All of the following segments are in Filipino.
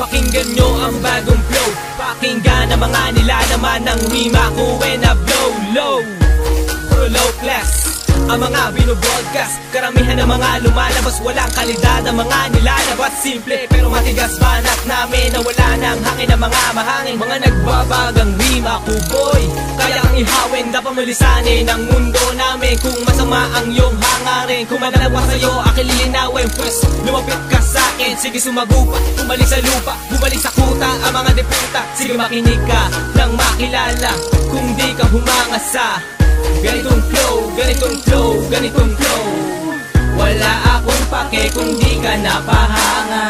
pakinggan nyo ang bagong flow. Pakinggan ang mga nilalaman ng rima ko when I blow low. Puro low class ang mga binobroadcast. Karamihan ng mga lumalabas walang kalidad ang mga nilalabas. Simple pero matigas banat namin na wala ng hangin ng mga mahangin. Mga nagbabagang rima ko boy, kaya kang ihawin, dapat malisanin ang mundo namin. Kung masama ang iyong hangarin, kung madalawa sa'yo aking lilinawin, pues lumapit ka sa'kin. Sige sumagupa, bumalik sa lupa, bumalik sa kuta ang mga deputa. Sige makinig ka nang makilala kung di ka humanga sa ganitong flow, ganitong flow, ganitong flow. Wala akong pake kung di ka napahanga.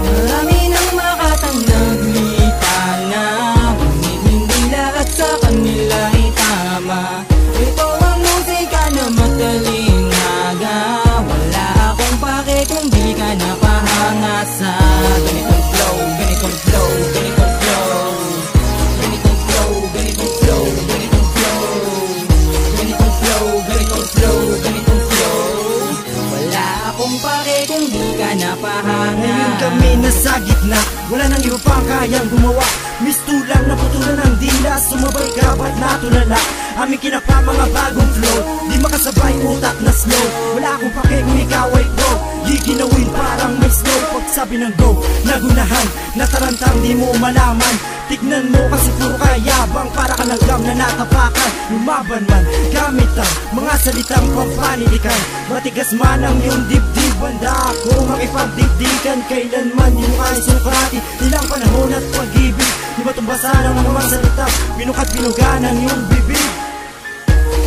Marami nang makatang naglipa na, ngunit hindi lahat sa kanila ay tama. Ito ang musika na madaling aga. Wala akong pake kung di ka napahanga sa ganitong flow, ganitong flow, ganitong flow. Ganitong flow, ganitong flow, ganitong flow. Ganitong flow, ganitong flow, ganitong flow. Wala akong pake kung di ka napahanga. Ngayon kami nasa gitna, wala nang iba pang kayang gumawa. Mistulang na putulan ng dila, sumabay ka ba't natulala? Aming kinapa mga bagong flow, di makasabay utak na slow. Wala akong pake kung ikaw ay pro, giginawin parang may slow. Pagsabi ng go, nagunahan, natarantang di mo malaman. Tignan mo kasi puro kayabang, para ka ng gam na natapakan. Lumaban man, gamit ang mga salitang pampanitikan. Matigas man ang iyong dibdib, banda ako makipagdibdikan. Kailanman yung ay sukati, ilang panahon at pag-ibig. Di ba tumbasan ang mga salita, binukat binugan ang iyong bibig.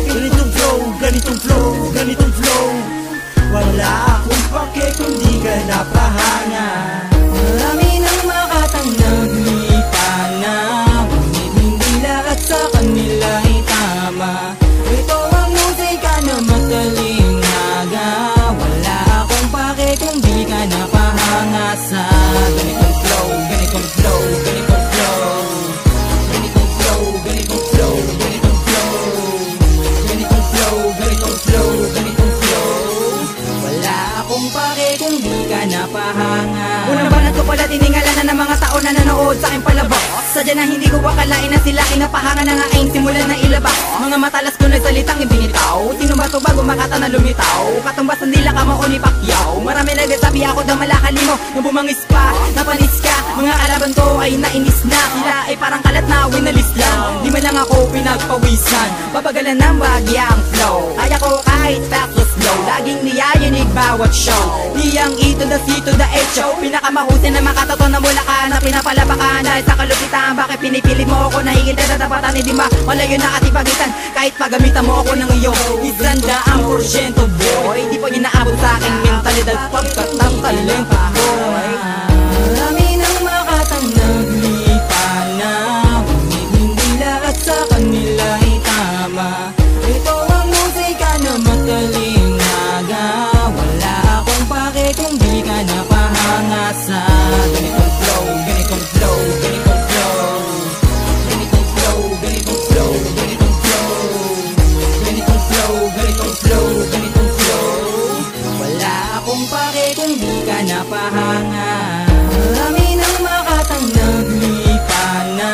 Ganitong flow, ganitong flow, ganitong flow. Wala akong pake kung di ka napahanga. Marami nang makatang naglipa na, ngunit hindi lahat sa kanila ay tama. Ito ang musika na madaling aga. Wala akong pake kung di ka napahanga sa ganitong flow, ganitong flow, ganitong flow. Ganitong flow, ganitong flow, ganitong flow. Ganitong flow, ganitong flow, ganitong flow. Wala akong pake kung di ka napahanga. Unang banat ko pala tiningalanan ng mga tao na nanood sa aking palabas. Sadya na hindi ko akalain na sila ay napahanga na nga aking simulan na ilabas. Mga matalas ko nagsalitang ibinitaw, sino ba to bago makata na lumitaw? Katumbasan nila ka mauni pakyaw. Marami nagsasabi ako daw malakali mo, nung bumangis pa, napanis ka. Mga kalaban ko ay nainis na, sila ay parang kalat na winalis lang. Di man lang ako pinagpawisan, babagalan ng bagya ang flow. Kaya ko kahit fast or slow, laging niyayanig bawat show. Niyang ito the C to the H show, pinakamahusay na makatato na mula ka na pinapalabakan. Dahil sa kalupitan, bakit pinipilit mo ako na higit na tatapatan? Hindi ba malayo na katipagitan, kahit pagamitan mo ako ng iyong 100% boy. Di pa inaabot sa aking mentalidad pagkat ng talento boy. Marami nang makatang naglipa na, ngunit hindi lahat sa kanila ay tama. Ito ang musika na madaling aga. Wala akong pake kung di ka napahanga sa ganitong flow, ganitong flow, ganitong flow. Ganitong flow, ganitong flow, ganitong flow. Ganitong flow, ganitong flow, ganitong flow. Wala akong pake kung di ka napahanga. Marami nang makatang naglipa na,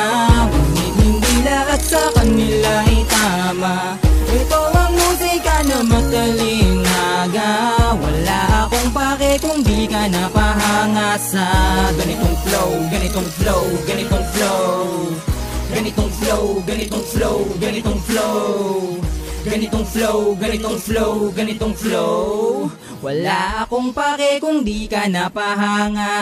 ngunit hindi lahat sa kanila ay tama. Ito ang musika na madaling aga. Wala akong pake kung di ka napahanga sa ganitong flow, ganitong flow, ganitong flow. Ganitong flow, ganitong flow, ganitong flow. Ganitong flow, ganitong flow, ganitong flow. Wala akong pake kung di ka napahanga.